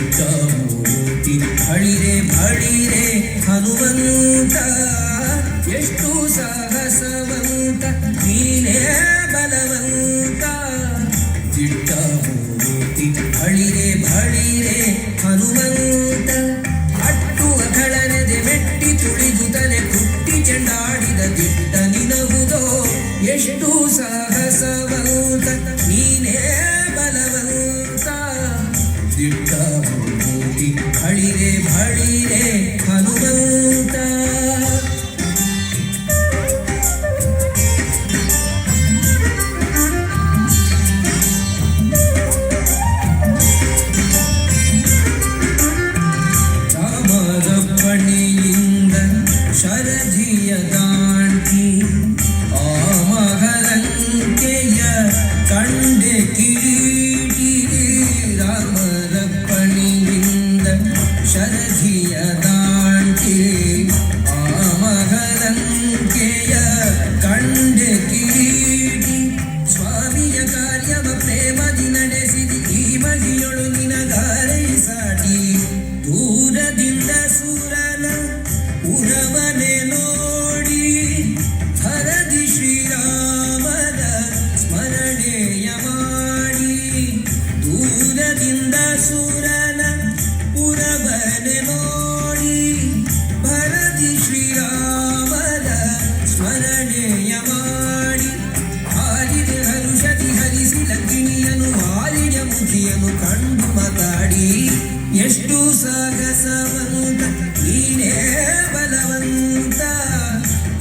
ಮೂರ್ತಿ ಬಳಿರೆ ಬಳಿರೆ ಹನುಮಂತ ಎಷ್ಟು ಸಾಹಸವಂತ ನೀನೇ ಬಲವಂತ ದಿಟ್ಟ ಮೂರ್ತಿ ಬಳಿರೆ ಬಳಿರೆ ಹನುಮಂತ ಅಟ್ಟುವ ಖಳನದೆ ಮೆಟ್ಟಿ ತುಳಿದು ತಲೆ ಕುಟ್ಟಿ ಚೆಂಡಾಡಿದ ದಿಟ್ಟ ನಿನಗುದೋ ಎಷ್ಟು ಸಾಹಸವಂತ ನೀನೇ ಬಲವಂತ ದಿಟ್ಟ ಮೂರ್ತಿ ಬಳಿರೆ ಬಳಿರೆ ಹನುಮಂತ ರಾಮರಪ್ಪಣಿಯಿಂದ ಶರಧಿಯ ದಾಂಟಿ ಆ ಮಹರಂಕೆಯ ಕಂಡೆ ಕಿರೀಟಿ ರಾಮರಪ್ಪಣಿಯಿಂದ ಶರಧಿಯ ದಾಂಟಿ ಆ ಮಹರಂಕೆಯ ಕಂಡೆ ಕಿರೀಟಿ ಸ್ವಾಮಿಯ ಕಾರ್ಯವ ಪ್ರೇಮದಿ ನಡೆಸಿದಿ ಈ ಮಗಿಯೊಳು ನಿನಗಾರೈ ಸಾಟಿ ದೂರದಿಂದ ಸುರನ ಉರವನೆ ನೋಡಿ ಹರದಿ ಶ್ರೀರಾಮನ ಸ್ಮರಣೆಯ ಮಾಡಿ ದೂರದಿಂದ ಸುರನ ಉರವನೆ ನೋಡಿ ಭರದಿ ಶ್ರೀರಾಮನ ಸ್ಮರಣೆಯ ಮಾಡಿ ಹಾಲಿಗೆ ಹರುಷದಿ ಹರಿಸಿ ಲಕ್ಷ್ಮಿಯನು ಮಾಲಿನ್ಯ ಮುಖಿಯನು ಕಂಡು ಮಾತಾಡಿ ಎಷ್ಟು ಸಾಗಸವಂತ ನೀನೇ ಬಲವಂತ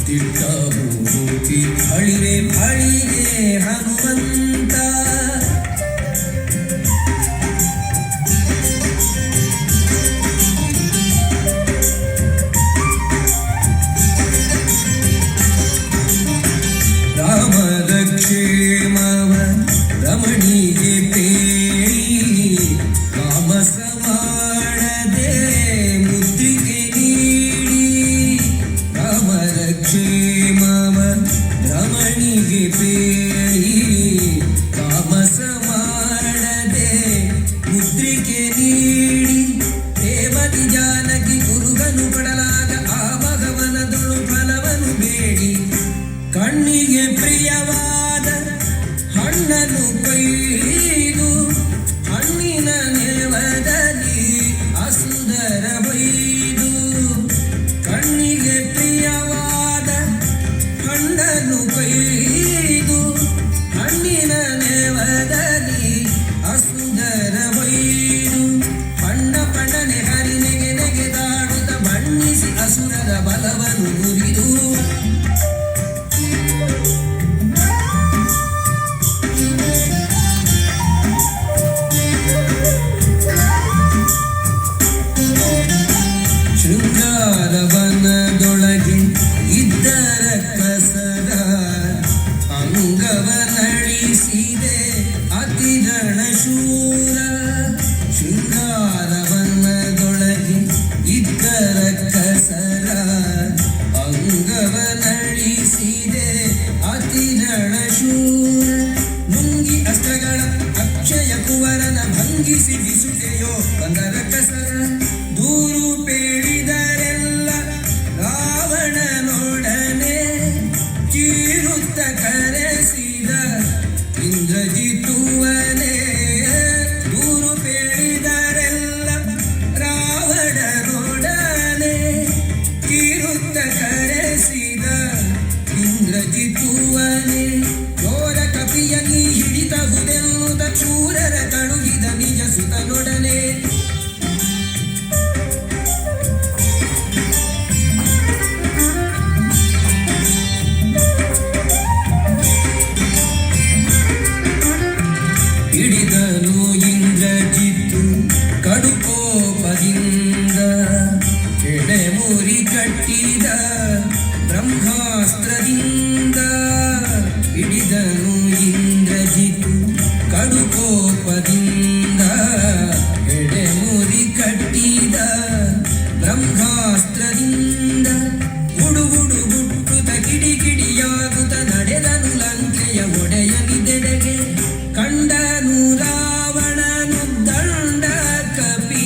ದಿಟ್ಟ ಮೂರ್ತಿ ಬಳಿರೆ ಬಳಿರೆ ಹನುಮಂತ ರಾಮದ ಕ್ಷೇಮವ ರಮಣಿಗೆ ಪೇಳಿ ತಾಮಸ ಮಾಡದೆ ಮುದ್ರಿಕೆ ನೀಡಿ ರಾಮರ ಕ್ಷೇಮವ ರಮಣಿಗೆ ಪೇಳಿ ತಾಮಸ ಮಾಡದೆ ಮುದ್ರಿಕೆ ನೀಡಿ ಪ್ರೇಮದಿ ಜಾನಕಿ ಗುರುಗನು ಪಡಲಾಗ ಆ ಭಗವನದೊಳು ಫಲವನು ಬೇಡಿ ಕಣ್ಣಿಗೆ ಪ್ರಿಯವಾದ ಹಣ್ಣನ್ನು ಕೊಯ್ದು ಹಣ್ಣಿನ ನೆವದಲ್ಲಿ ಅಸುದರ ಬೈದು ಕಣ್ಣಿಗೆ ಪ್ರಿಯವಾದ ಹಣ್ಣನ್ನು ಕೊಯ್ದು ಹಣ್ಣಿನ ನೆವದಲ್ಲಿ ಅಸುದರ ಬೈದು ಬಣ್ಣ ಬಣ್ಣನೆ ಹರಿನೆಗೆ ನೆಗೆದಾಡುತ್ತ ಬಣ್ಣಿಸಿ ಅಸುರರ ಬಲವನ್ನು ಮುರಿದು ಶೃಂಗಾರವನದೊಳಗೆ ಇದ್ದರ ಕಸರ ಅಂಗವನಳಿಸಿದೆ ಅತಿರಣ ಶೂರ ಶೃಂಗಾರವನದೊಳಗೆ ಇದ್ದರ ಕಸರ ಅಂಗವನಳಿಸಿದೆ ಅತಿರಣ ಶೂರ ನುಂಗಿ ಅಸ್ತ್ರಗಳ ಅಕ್ಷಯ ಕುವರನ ಭಂಗಿಸಿ ಬಿಸುಟೆಯೋ ಬಂದರ ಕಸರ ದೂರು ಪೇಳಿದರೆಲ್ಲ ರಾವಣನೊಡನೆ ಕೀರುತ್ತ ಕರೆಸಿದ ಇಂದ್ರಜಿತುವನೇ ದೂರು ಪೇಳಿದರೆಲ್ಲ ರಾವಣನೊಡನೆ ಕೀರುತ್ತ ಕರೆಸಿದ ಇಂದ್ರಜಿತುವನೇ ಚೋರ ಕಪಿಯ ನೀ ಹಿಡಿತಹುದೆನ್ನುತ್ತ ಶೂರರ ಕಳುಹಿದ ನಿಜ ಸುತನೊಡನೆ ಹಿಡಿದನು ಇಂದ್ರಜಿತ್ತು ಕಡುಕೋಪದಿಂದ ಎಡೆಮುರಿ ಕಟ್ಟಿದ ಬ್ರಹ್ಮಾಸ್ತ್ರದಿಂದ ಹಿಡಿದನು ಇಂದ್ರಜಿತ್ತು ಕಡುಕೋಪದಿಂದ ಎಡೆಮುರಿ ಕಟ್ಟಿದ ಬ್ರಹ್ಮಾಸ್ತ್ರದಿಂದ ಗುಡುಗುಡು ಗುಟ್ಟುತ್ತ ಕಿಡಿಕಿಡಿಯಾಗುತ್ತ ನಡೆದನು ಲಂಕೆಯ ಒಡೆಯನಿದೆಡೆಗೆ ಕಂಡನು ರಾವಣನು ದಂಡ ಕಪಿ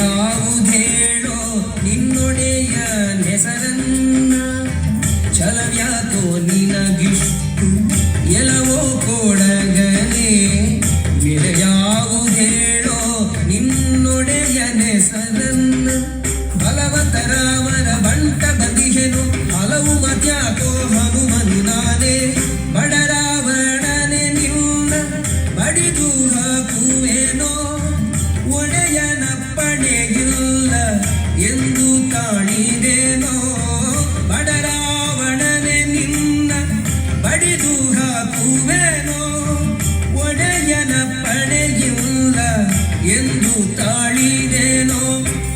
ಯಾವುದೇಳೋ ನಿನ್ನೊಡೆಯ ನೆಸರನ್ನ ಛಲವ್ಯಾಕೋ ನಿನಗಿಷ್ಟು ಎಲವೋ ಕೊಡಗನೆ ಯಾವುದೇಳೋ ನಿನ್ನೊಡೆಯ ನೆಸರನ್ನ ಬಲವಂತ ರಾಮರ ಬಂಟ ಬದಿಹೆನು ಹಲವು ಮತ್ಯಾಕೋ ಹನುಮನು ನಾನೇ ಬಡರಾವಣನೆ ನಿನ್ನ ಬಡಿದು ಹಾಕುವೆನೋ ಒಡೆಯನ ಪಡೆಯಿಲ್ಲ ಎಂದು ತಾಳಿದೇನೋ ಬಡರಾವಣನೆ ನಿನ್ನ ಬಡಿದು ಹಾಕುವೆನೋ ಒಡೆಯನ ಪಡೆಯಿಲ್ಲ ಎಂದು ತಾಳಿದೇನೋ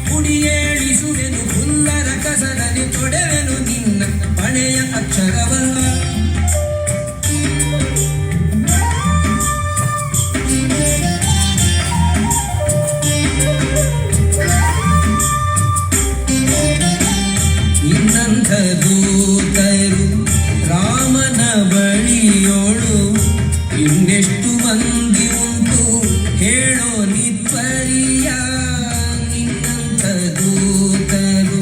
ಕುಡಿಯೇಳಿಸುವೆನು ಹುಲ್ಲರ ಕಸದಲ್ಲಿ ತೊಡೆವೆನು ನಿನ್ನ ಪಣೆಯ ಅಕ್ಷರವ ಇನ್ನಂಥ ದೂತರು ರಾಮನ ಬಳಿಯೋಳು ಇನ್ನೆಷ್ಟು ಮಂದಿ ಉಂಟು ಹೇಳೋ ನಿತ್ವರಿಯ ನಿನ್ನಂಥ ದೂತರು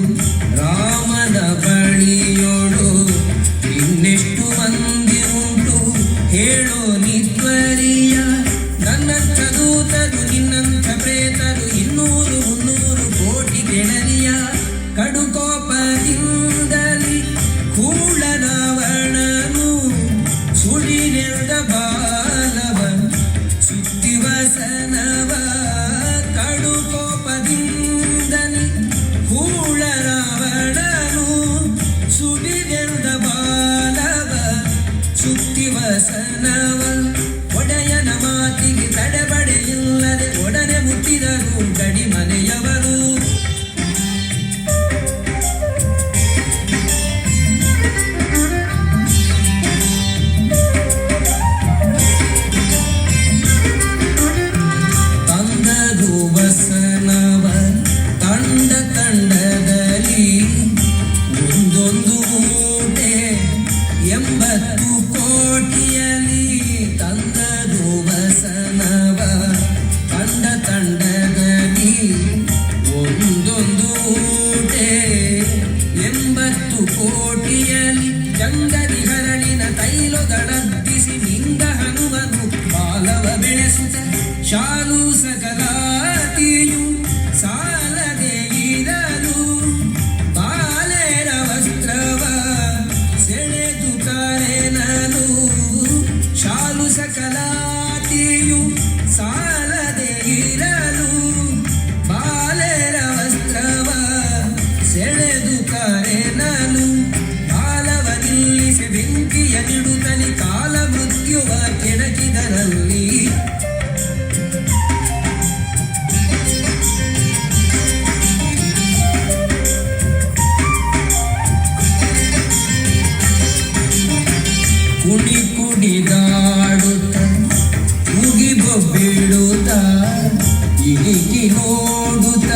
ರಾಮನ ಬಳಿಯೋಳು ಇನ್ನೆಷ್ಟು ಮಂದಿ ಉಂಟು ಹೇಳೋ ನಿತ್ವರಿಯ ನನ್ನಂಥ ದೂತರು ನಿನ್ನಂಥ ಪ್ರೇತರು 200-300 ಕೋಟಿ ಕೆಳರಿಯ ಕಡುಕೋಪದಿಂದಲಿ ಕೂಳನವಣನು ಸುಡಿನೆಲ್ದ ಬಾಲವ ಸುತ್ತಿವಸನವ ಕಡುಕೋಪದಿಂದಲಿ ಕೂಳನವಣನು ಸುಡಿನೆಲ್ದ ಬಾಲವ ಸುತ್ತಿವಸನವ ಒಡೆಯನ ಮಾತಿಗೆ ತಡೆಬಡೆಯಿಲ್ಲದೆ ಒಡನೆ ಮುಟ್ಟಿದರು ಗಡಿಮನೆಯವರು ವಸನವ ತಂಡ ತಂಡದಲ್ಲಿ ಒಂದೊಂದು ಮೂಟೆ 80 ಕೋಟಿಯಲ್ಲಿ ತಂದದು ವಸನವ ತಂಡ ತಂಡದಲ್ಲಿ ಒಂದೊಂದು ಮೂಟೆ 80 ಕೋಟಿಯಲ್ಲಿ ಚಂದದಿ ಹರಳಿನ ತೈಲದಳಬ್ಬಿಸಿ ನಿಂದ ಹನುಮನು ಬಾಲವ ಬೆಳೆಸುತ್ತ ಶಾಲು ಸಕಲಾತಿಯು ಸಾಲದೆ ಇರಲು ಬಾಲೆರ ವಸ್ತ್ರವ ಸೆಳೆದು ಕರೆನಲು ಶಾಲು ಸಕಲಾತಿಯು ಸಾಲದೆ ಇರಲು ಬಾಲೆರ ವಸ್ತ್ರವ ಸೆಳೆದು ಕರೆನಲು ಕಾಲವ ನಿಲ್ಲಿಸಿ ಬೆಂಕಿಯ ನಿಡುತ್ತಲಿ ಕಾಲ ಮೃತ್ಯುವ ಕೆಣಕಿದರಲ್ಲಿ ಕುಡಿ ಕುಡಿದಾಡುತ್ತ ಮುಗಿಬೊಬ್ಬಿಡುತ್ತ ಇಡಿಕಿ ನೋಡುತ್ತ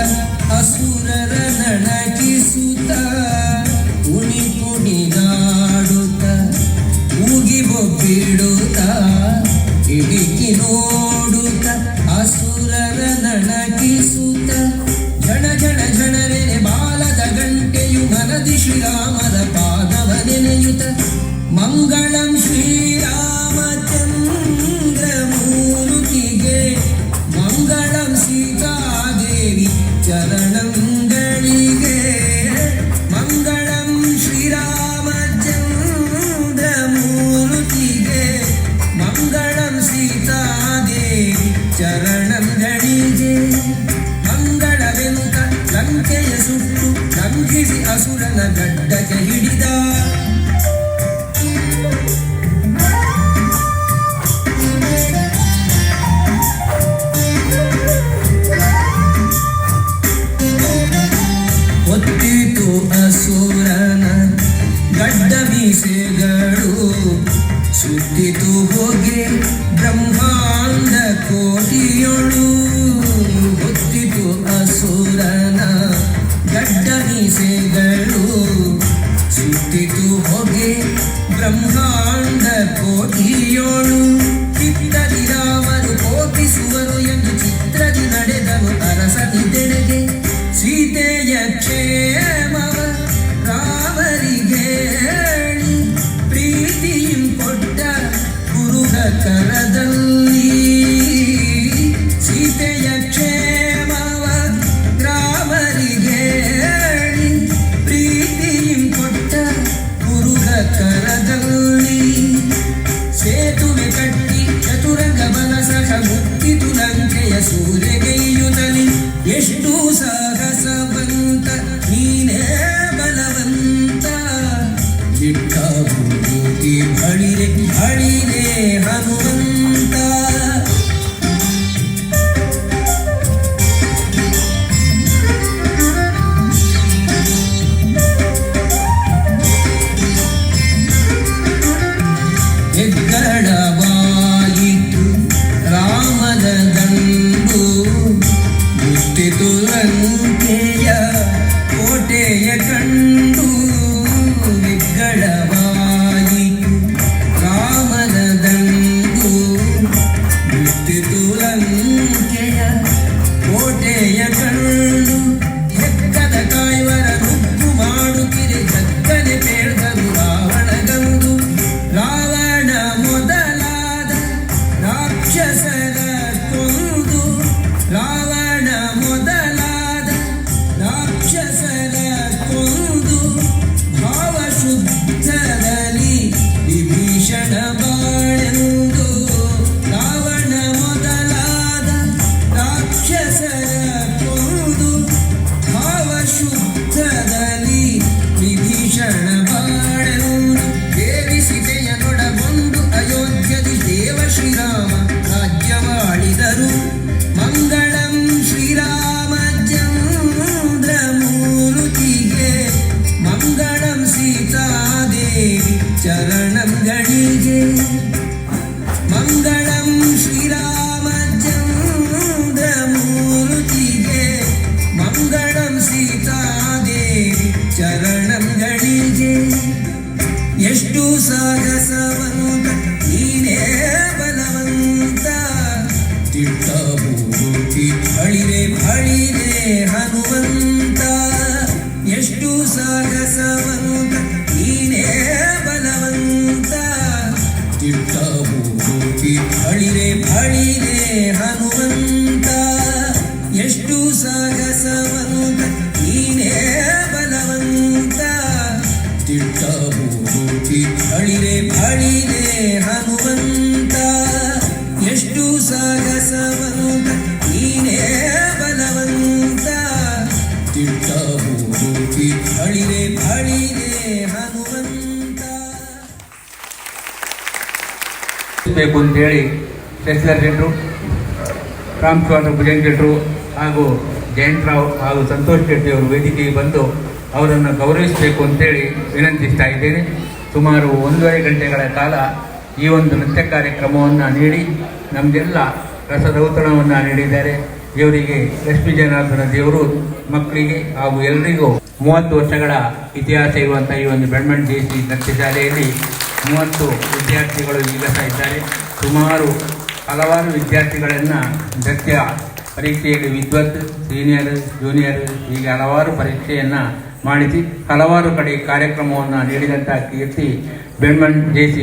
ಅಸುರರ ನಣಕಿಸುತ್ತ ಕುಡಿ ಕುಡಿದಾಡುತ್ತ ಮುಗಿಬೊಬ್ಬಿಡುತ್ತ ಇಡಿಕಿ ನೋಡುತ್ತ ಅಸುರರ ನಣಕಿಸುತ್ತ ಜಣ ಜಣ ಜನರೆನೆ ಬಾಲದ ಗಂಟೆಯು ಮನದಿ ಶ್ರೀರಾಮರ ಪಾದವ ನೆನೆಯುತ್ತ ಮಂಗಳಂ ಶ್ರೀರಾಮಚಂದ್ರಮೂರ್ತಿಗೆ ಮಂಗಳಂ ಸೀತಾದೇವಿ ಚರಣಂಗಳಿಗೆ ಮಂಗಳಂ ಶ್ರೀರಾಮಚಂದ್ರಮೂರ್ತಿಗೆ ಮಂಗಳಂ ಸೀತಾದೇವಿ ಚರಣಂಗಳಿಗೆ ಮಂಗಳವೆನುತ ಲಂಕೆಯ ಸುಟ್ಟು ಲಂಘಿಸಿ ಅಸುರನ ಗಡ್ಡಕ್ಕೆ ಹಿಡಿದ ಹೊತ್ತಿತು ಅಸುರನ ಗಡ್ಡ ಮೀಸೆಗಳು ಸುತ್ತಿತು ಹೋಗೆ ಬ್ರಹ್ಮಾಂಡ ಕೋಟಿಯೊಳು ಹೊತ್ತಿತು ಅಸುರನ ಗಡ್ಡ ಮೀಸೆಗಳು ಸುತ್ತಿತು ಹೊಗೆ ಬ್ರಹ್ಮಾಂಡ ಕೋಟಿಯೋಳು ಚಿತ್ತದಿ ರಾಮರು ಕೋಪಿಸುವರು ಎಂದು ಚಿತ್ರದಿ ನಡೆದನು ಅರಸತಿದೆಡೆಗೆ ಸೀತೆಯ ಕ್ಷೇಮವ ರಾಮರಿಗೆ ಹೇಳಿ ಪ್ರೀತಿಯಂ ಕೊಟ್ಟ ಗುರುಗ ಕರದಲ್ಲಿ ಸೀತೆಯ ಕ್ಷೇಮವ ರಾಮರಿಗೆ ಹೇಳಿ ಪ್ರೀತಿಯಂ ಕೊಟ್ಟ ಗುರುಗ ಕರದಲ್ಲಿ ಸೇತುವೆ ಕಟ್ಟಿ ಚತುರಂಗ ಬಲ ಸಹ ಮುತ್ತಿತು ಲಂಕೆಯ ಸೂರ್ಯಗೈಯುತಲಿ ಎಷ್ಟು ಸಾಹಸವಂತ ನೀನೇ ಬಲವಂತ ಚಿಟ್ಟ ಭೂತಿ ಬಳಿರೆ ಬಳಿರೆ ಹನುಮಂತ ಹೆಗ್ಗಡವಾಯಿತು ರಾಮದ ದಂಡು ಮುತ್ತಿತು ಲಂಕೆಯ ಕೋಟೆಯ ಕಂಡು ಹೆಗ್ಗಡವಾಯಿತು ರಾಮದ ದಂಡು ಮುತ್ತಿತು ಲಂಕೆಯ ಕೋಟೆಯ ಕಂಡು ಹೆಕ್ಕದ ಕಾಯ್ವರ ನುಗ್ಗು ಮಾಡುತ್ತಿರೆ ಜಕ್ಕನೆ ಪೇಳ್ದರು ರಾವಣಗಂದು ರಾವಣ ಮೊದಲಾದ ರಾಕ್ಷಸರ ಕೊಂದು ರಾವಣ ಮೊದಲಾದ ರಾಕ್ಷಸರ ಕೊಂದು ಭಾವಶುದ್ಧದಲ್ಲಿ ವಿಭೀಷಣ ಬಾಳೆಂದು ರಾವಣ ಮೊದಲಾದ ರಾಕ್ಷಸರ ಕೊಂದು ಭಾವಶುದ್ಧದಲ್ಲಿ ವಿಭೀಷಣ ಬಾಳೆಂದು ದೇವಿ ಸೀತೆಯನ್ನೊಡಗೊಂಡು ಅಯೋಧ್ಯದಿ ದೇವ ಶ್ರೀರಾಮ ರಾಜ್ಯವಾಳಿದರು ಮಂಗಳಂ ಶ್ರೀರಾಮಚಂದ್ರಮೂರ್ತಿಗೆ ಮಂಗಳಂ ಸೀತಾದೇವಿ ಚರಣಂಗಳಿಗೆ ಮಂಗಳಂ ಶ್ರೀರಾಮಚಂದ್ರಮೂರ್ತಿಗೆ ಮಂಗಳಂ ಸೀತಾದೇವಿ ಚರಣಂಗಳಿಗೆ ಎಷ್ಟು ಸಾಹಸವಂತ ನೀನೇ ಬಲವಂತ ಚಿಟ್ಟ ಭೂತಿ ಬಳಿರೆ ಬಳಿರೆ ಹನುಮಂತ ಎಷ್ಟು ಸಾಹಸವಂತ ನೀನೇ ಬಲವಂತ ಚಿಟ್ಟ ಭೂತಿ ಬಳಿರೆ ಬಳಿರೆ ಹನುಮಂತ ಎಷ್ಟು ಸಾಹಸವಂತ ನೀನೇ ಬಲವಂತ ಚಿಟ್ಟ ಭೂತಿ ಬಳಿರೆ ಬಳಿರೆ ಹನುಮಂತ ಎಷ್ಟು ಸಾಹಸವಂತ ನೀನೇ ಬಲವಂತ ಚಿಟ್ಟ ಭೂತಿ ಬಳಿರೆ ಬಳಿರೆ ಹನುಮಂತ ಬೇಕು ಅಂತೇಳಿ ಶಶಿಧರ್ ಶೆಟ್ಟರು, ರಾಮಸ್ವಾಮಿ ಭುಜಂಗ ಶೆಟ್ಟರು ಹಾಗೂ ಜಯಂತರಾವ್ ಹಾಗೂ ಸಂತೋಷ್ ಶೆಟ್ಟಿ ಅವರು ವೇದಿಕೆಗೆ ಬಂದು ಅವರನ್ನು ಗೌರವಿಸಬೇಕು ಅಂತೇಳಿ ವಿನಂತಿಸ್ತಾ ಇದ್ದೇನೆ. ಸುಮಾರು 1.5 ಗಂಟೆಗಳ ಕಾಲ ಈ ಒಂದು ನೃತ್ಯ ಕಾರ್ಯಕ್ರಮವನ್ನು ನೀಡಿ ನಮಗೆಲ್ಲ ರಸದೌತಣವನ್ನು ನೀಡಿದ್ದಾರೆ. ಇವರಿಗೆ ಲಕ್ಷ್ಮೀ ಜನಾರ್ದನ ದೇವರು ಮಕ್ಕಳಿಗೆ ಹಾಗೂ ಎಲ್ಲರಿಗೂ 30 ವರ್ಷಗಳ ಇತಿಹಾಸ ಇರುವಂಥ ಈ ಒಂದು ಬೆಳ್ಮಣ್ ಜೇಸಿ ನೃತ್ಯ ಶಾಲೆಯಲ್ಲಿ 30 ವಿದ್ಯಾರ್ಥಿಗಳು ಈಗ ಸಹ ಇದ್ದಾರೆ. ಸುಮಾರು ಹಲವಾರು ವಿದ್ಯಾರ್ಥಿಗಳನ್ನು ನೃತ್ಯ ಪರೀಕ್ಷೆಯಲ್ಲಿ ವಿದ್ವತ್, ಸೀನಿಯರ್, ಜೂನಿಯರ್ ಹೀಗೆ ಹಲವಾರು ಪರೀಕ್ಷೆಯನ್ನು ಮಾಡಿಸಿ ಹಲವಾರು ಕಡೆ ಕಾರ್ಯಕ್ರಮವನ್ನು ನೀಡಿದಂಥ ಕೀರ್ತಿ ಬೆಳ್ಮಣ್ ಜೇಸಿ